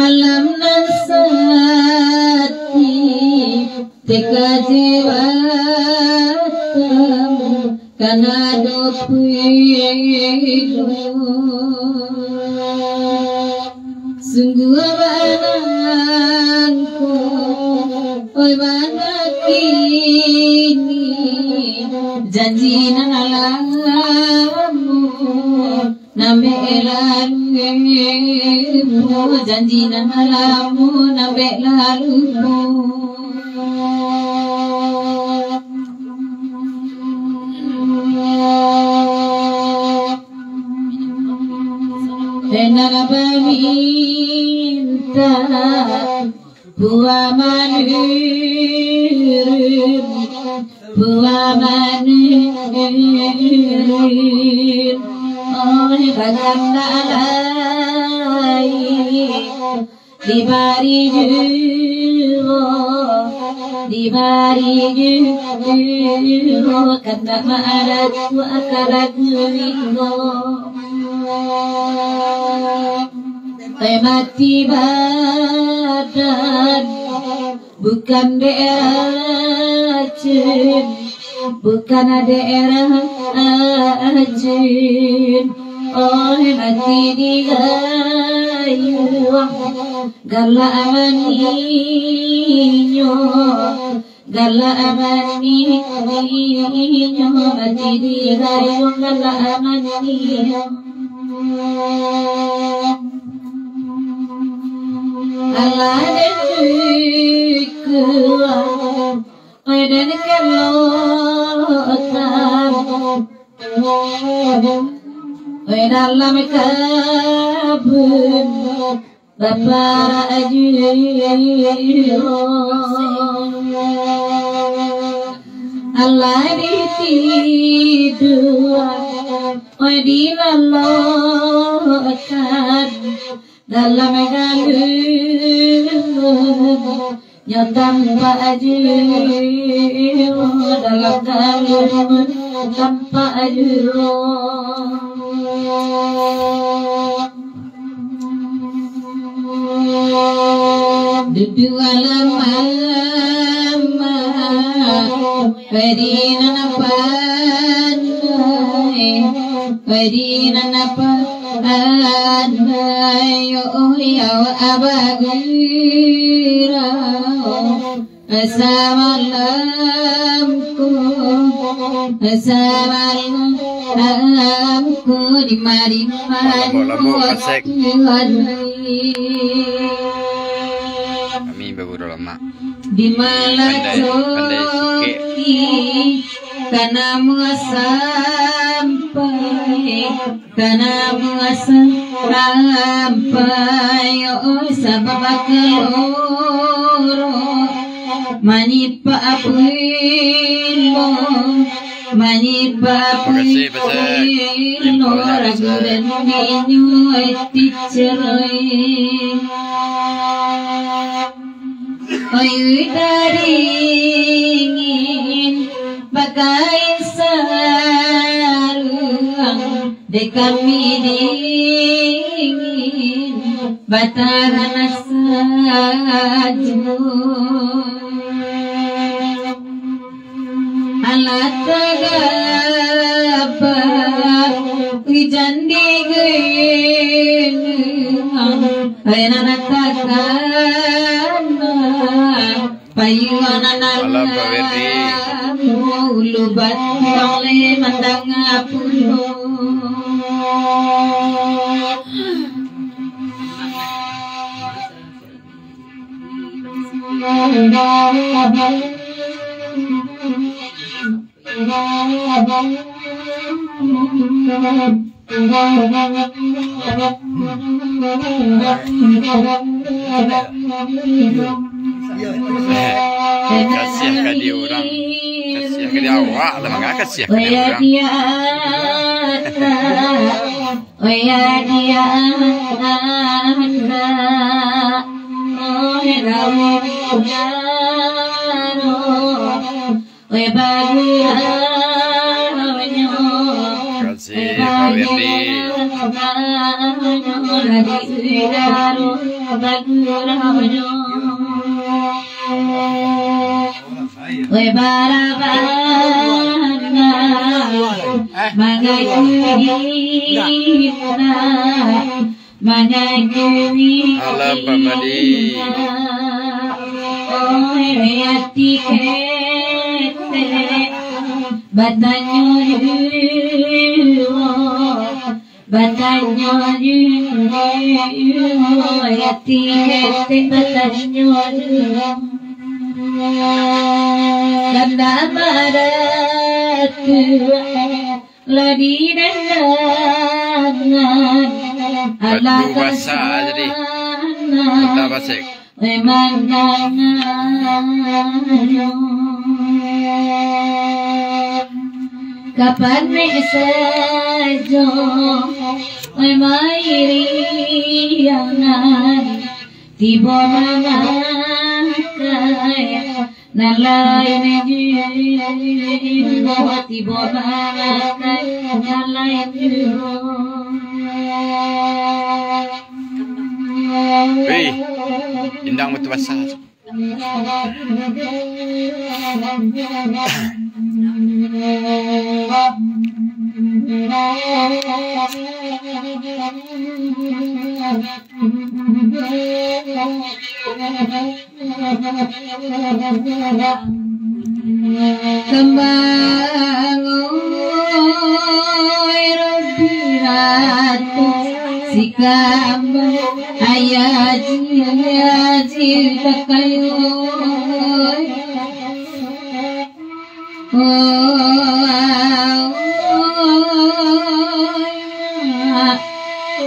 alam nasati tekajewatamu kanado puidu sungguh abananku oi banakini janji nalamu nambe lalu janji nalamu nambe lalu minta buah manirin oh bagan dalai di bari jero kata maarat ku akarat nyuringo mati badan bukan daerah jin bukan daerah jin oh mati digayu gala amaninya mati digayu gala amaninya Allah dekuan, dan kelotan, dalam kabun, bapak ajiro. Allah ditiduan, dilalakan. Dalam galung nyotam baju dalam galung tanpa aju duduk malam Pedina napa yo ya abagira assalamualaikum di mari kami beberapa lama di malacoki karena sampai oh sabab keloro manipa apilo ragu dan minyu eticerai oi daringin bagai sarung de kami dingin bataran saju alat tagapa hujan digin ayana natakan payuan anak ulubat oleh mandang apulo kasihan ke dia orang, kasihan ke dia awak, lama gak kasihan ke dia orang. ya dia anda oh rawi jaro we baguranya Kasih Pak Wirdi. Alam Pak Madi. Baju basah jadi. Kita basik. Kapan saja mairi yangan tiba mamakai nalain jiwa tiba mamakai nalain jiwa. Hei, indang betul basah. Kembang Rabiratu si kambang ayaji takayo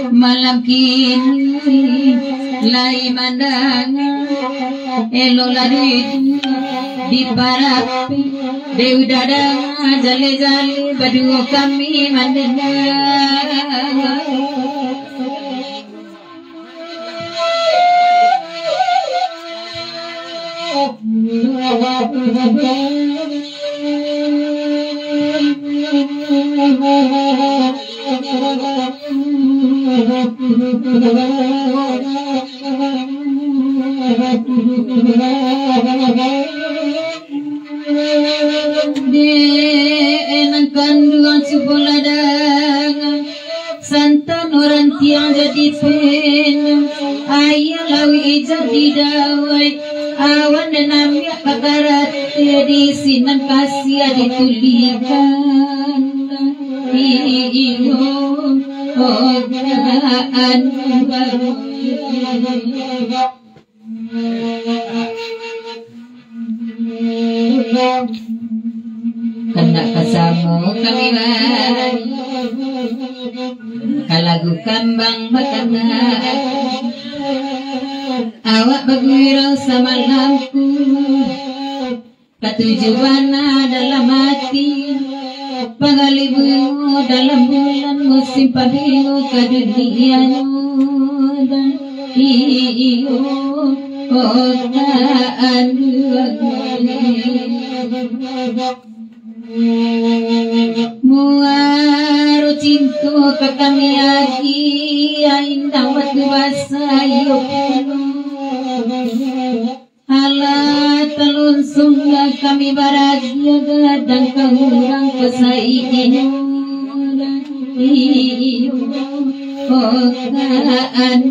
malam kini lai mandangan elo lari di parapi dewi dadang jale-jale berdua kami mendengar enang kandungan cipuladang santan orang tiang jadi pen ayah lawi jadi dawai awan dan ambil pagarat di sinan kasih ditulikan iyo ogaan baru kena kasamo kami bari kalagu kambang bakana awak bagwirau sama lampu ketujuan dalam hati pangalimu dalam bulan musim pabingu ke dunia dan iyo otaan muaro cintu ke kami lagi indang batu basa iyo ala telun sungga kami bahagia gadang kahurang kesainu iyo okaan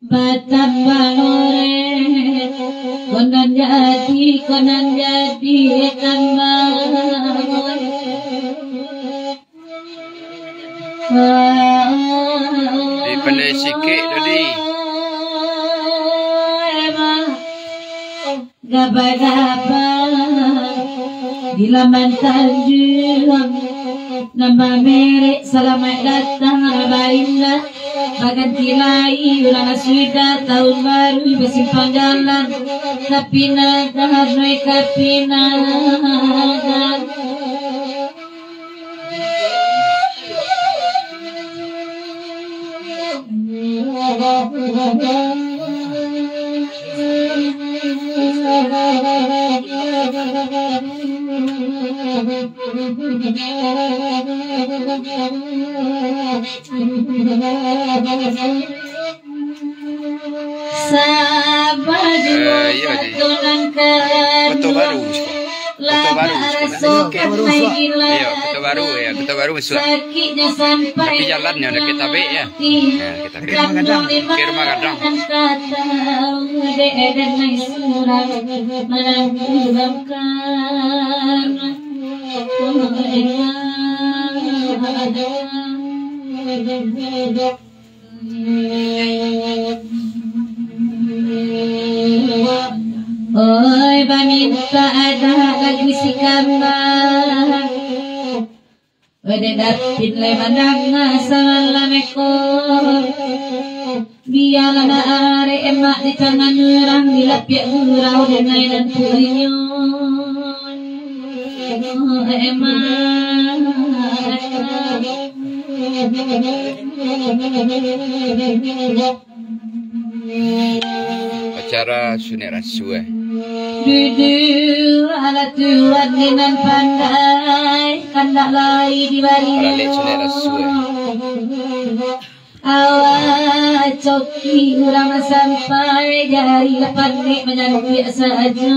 but tambah loret. Konan jadi tambah Dipandai sikit tadi. Gabah-gabah di laman Tanjung, nama merek selamat datang Rabaindah. Baganti lai ulang sudah tahun baru bersimpang jalan kapina dahanoi kapina. Sabar dulu satu langkah. Betul baru. Betul baru ya, betul baru sudah. Tapi jalannya udah kita be ya. Kita ke rumah kadang. Oi paminta ada lagu si kambang. Ode dapin le mandang salameko. Biarlah are emak di tangan orang dilapiak gurau denai dan purinyon. Emak acara Sunet Rasu Duduk ala tuan dengan pandai kandak lai di balik Paralik Sunet Rasu awak coki urang sampai jari lepas nek menyanyi biasa aja.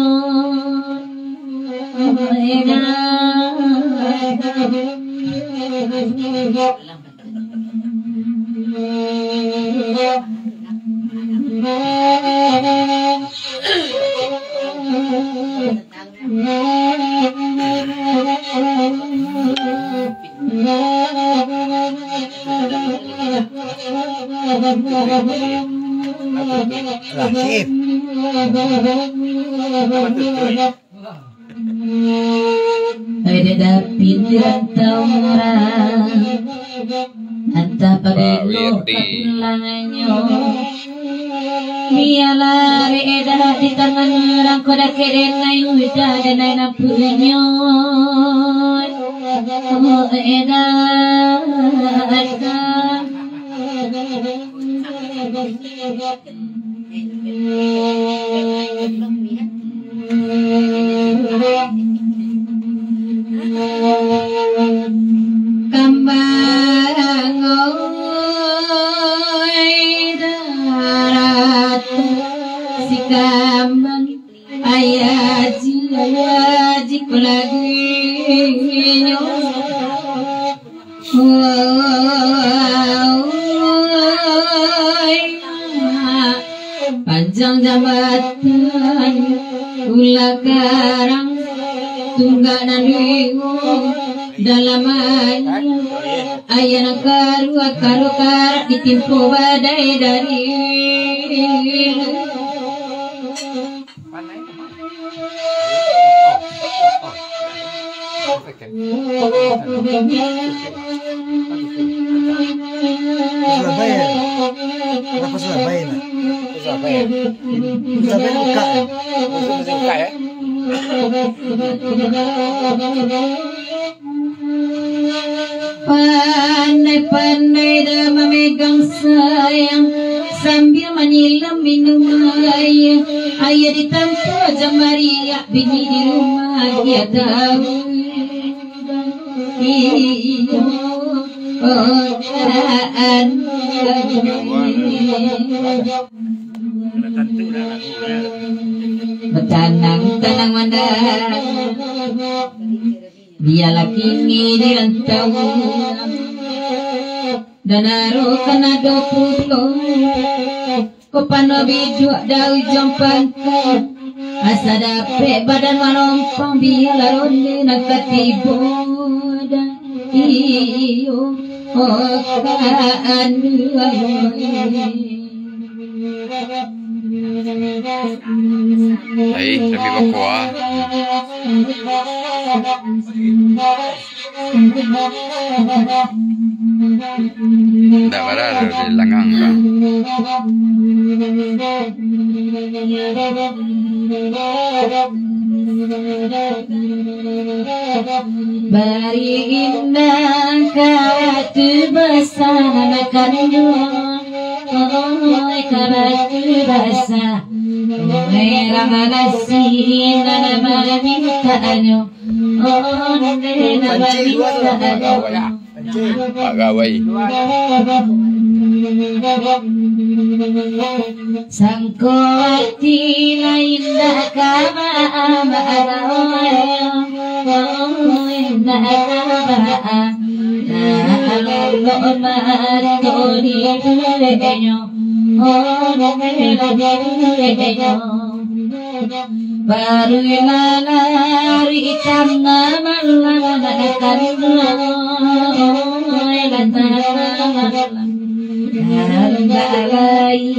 Ada dapin rantau orang Anta pagilo kapulanganyo Biarlah reedah di tangan orang koda kedenai udah denai nampunya Oh edah kambang oi darat si kambang ayaji kulaginyo panjang jambatan ulah karang tunggak nandigo dalaman ayana karu kar ditimpo badai dari Surabaya. Kenapa Surabaya nak? Surabaya. Surabaya buka. Buka ya. Pandai-pandai dah memegang sayang sambil menyilam minum air. Ayah ditampu jamaria bini di rumah dia tahu. Betanang-tanang mandang biarlah kini dirantau dan aru kena 20 kopano bidu dau jompangku asa dapet badan malompong biar ronde nakatiboda iyo kaan Đấy, lebih berkuah. Dah pada di langgang lah. Bari indah katu bersama kandung. Karatu basa merah nasi nama mintaanyo nama mintaanyo Pagawai sangkoti lain dah kama baru lalari tangga malalakan lalai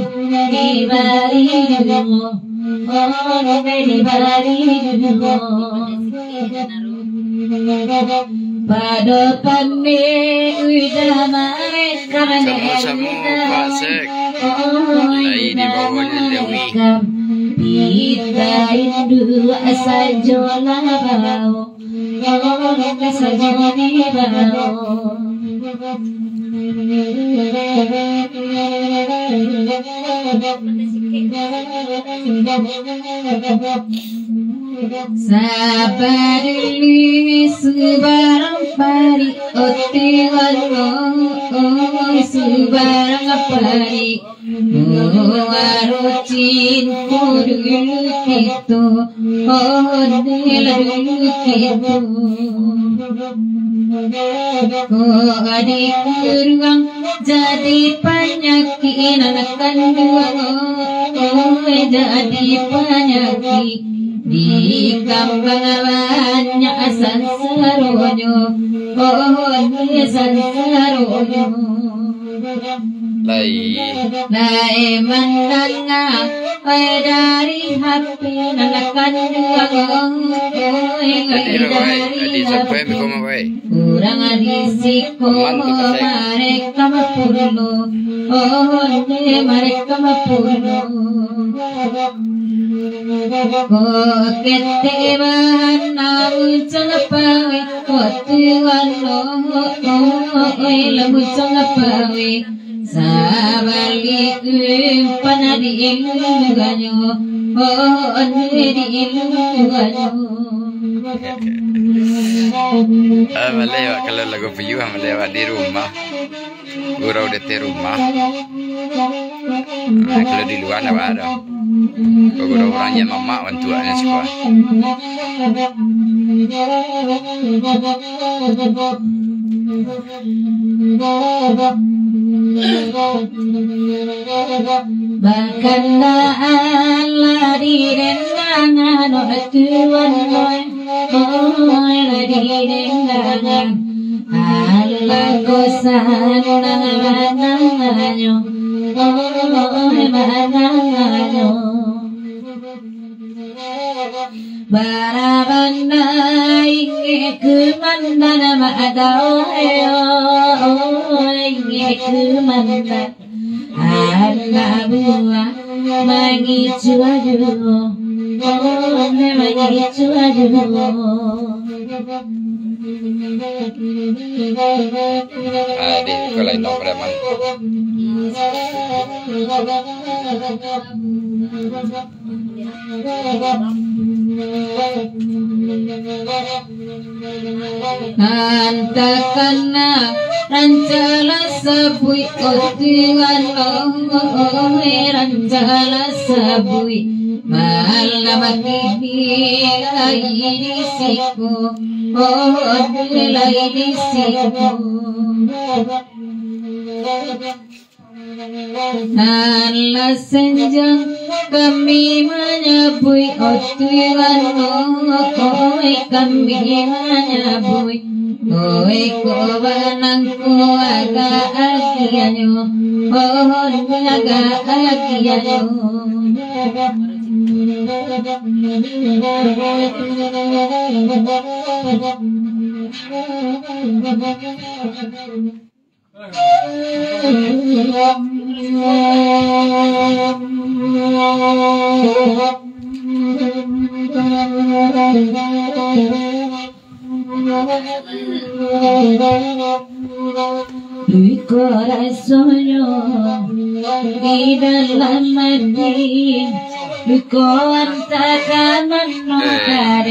di barimu di barimu pada pandai udah mereka Samu pasek Lai di bawahnya Dewi kita dua saja labau saja labau sabar li subarang pari oti wallo subarang pari warucin kudul kitu dulu kitu adik kurang jadi penyakit anak kandung jadi penyakit di kampung banyak sansaronyo sansaronyo lai mandanga dari HP nanakan Adi sampai mikoma bae kurang adisiko mereka mapurlo mereka mapurlo ketebahan namun cengpawe kotuan lamu cengpawe sabalik panadi ilmuganyo di ilmuganyo melewat kalau lagu view melewat di rumah gurau di rumah kalau di luar apa ada gurau orangnya mama wantuannya sekolah bahkan Allah di rendangan tuan di rendangan Allah kosan nanganyo manganyo barabandai kemana maadao kemana Allah buah mengicu aduh mengicu adik kalau itu preman antakana rancala sabui otingan rancala sabui malam kini ini siku nilai siku Alas senjang kami menyebui otuiwan oi kami menyebui oi kobanang ko agak agianyo pohon agak agianyo Di corazoño di dalam hati di kontakan menukar